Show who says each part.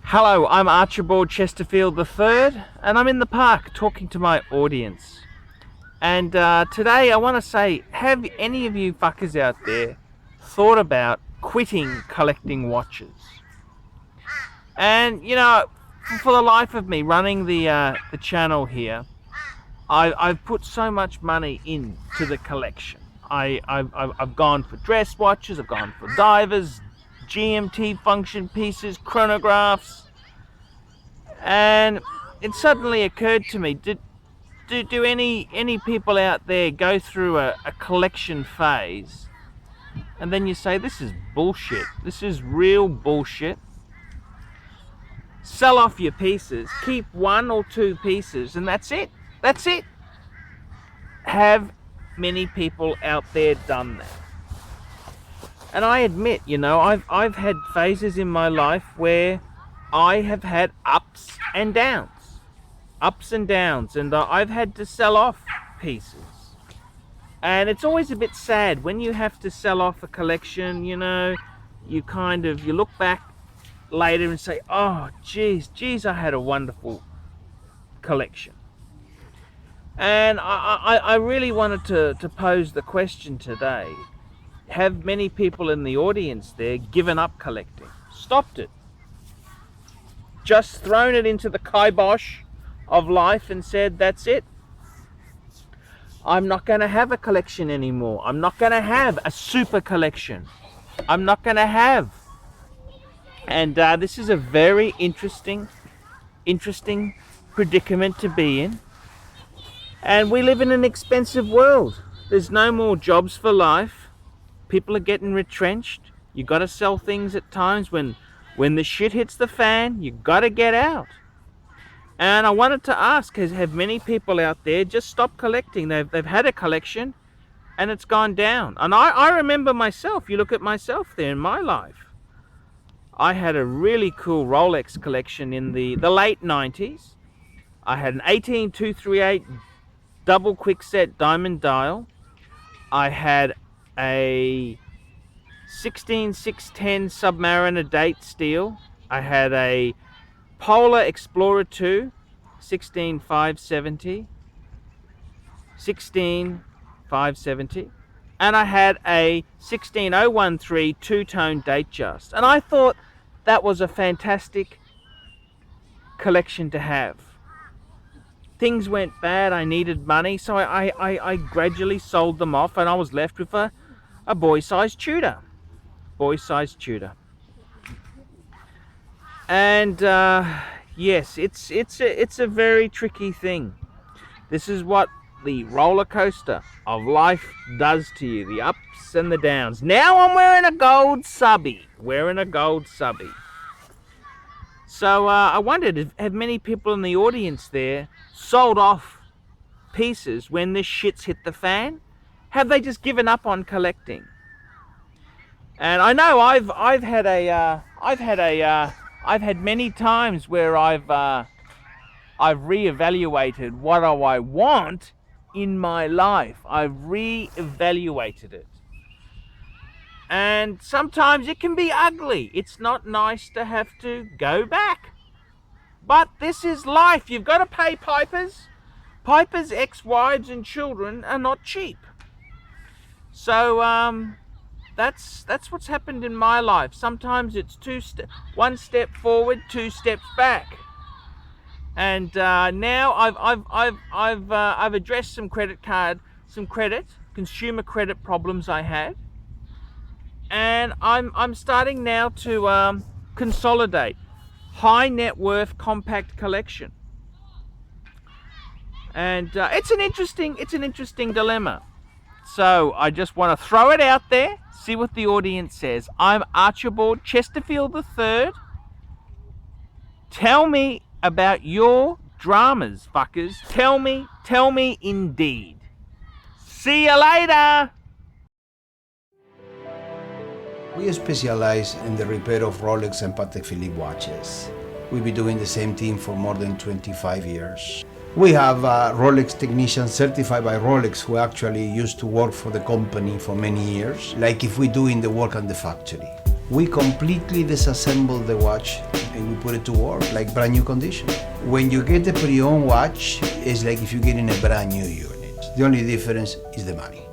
Speaker 1: Hello, I'm Archibald Chesterfield III, and I'm in the park talking to my audience. And today I want to say, have any of you fuckers out there thought about quitting collecting watches? And for the life of me, running the channel here, I've put so much money into the collection. I've gone for dress watches, I've gone for divers, GMT function pieces, chronographs, and it suddenly occurred to me: do any people out there go through a collection phase, and then you say, this is bullshit, this is real bullshit? Sell off your pieces, keep one or two pieces, and that's it. That's it. Have many people out there done that? And I admit, I've had phases in my life where I have had ups and downs, and I've had to sell off pieces. And it's always a bit sad when you have to sell off a collection. You look back later and say, oh, geez, I had a wonderful collection. And I really wanted to pose the question today: have many people in the audience there given up collecting, stopped it, just thrown it into the kibosh of life and said, that's it, I'm not going to have a collection anymore, I'm not going to have a super collection, I'm not going to have. And this is a very interesting predicament to be in. And we live in an expensive world. There's no more jobs for life. People are getting retrenched. You got to sell things at times when the shit hits the fan. You got to get out. And I wanted to ask: have many people out there just stopped collecting? They've had a collection and it's gone down. And I remember myself. You look at myself there in my life. I had a really cool Rolex collection in the late 90s. I had an 18238 double quickset diamond dial. I had a 16610 Submariner date steel. I had a Polar Explorer 2 16570, and I had a 16013 two-tone Datejust. And I thought that was a fantastic collection to have. Things went bad, I needed money, so I gradually sold them off, and I was left with a boy-sized Tudor. And yes, it's a very tricky thing. This is what the roller coaster of life does to you, the ups and the downs. Now I'm wearing a gold subby. So I wondered, have many people in the audience there sold off pieces when this shit's hit the fan? Have they just given up on collecting? And I know I've had many times where I've reevaluated what do I want in my life. I've reevaluated it. And sometimes it can be ugly. It's not nice to have to go back. But this is life. You've got to pay pipers. Pipers, ex-wives and children are not cheap. So that's what's happened in my life. Sometimes it's one step forward, two steps back. And now I've addressed some consumer credit problems I had. And I'm starting now to consolidate high net worth compact collection. And it's an interesting dilemma. So I just want to throw it out there, see what the audience says. I'm Archibald Chesterfield III. Tell me about your dramas, fuckers. Tell me indeed. See you later.
Speaker 2: We specialize in the repair of Rolex and Patek Philippe watches. We've been doing the same thing for more than 25 years. We have Rolex technicians certified by Rolex who actually used to work for the company for many years, like if we doing the work on the factory. We completely disassemble the watch and we put it to work like brand new condition. When you get a pre-owned watch, it's like if you're getting a brand new unit. The only difference is the money.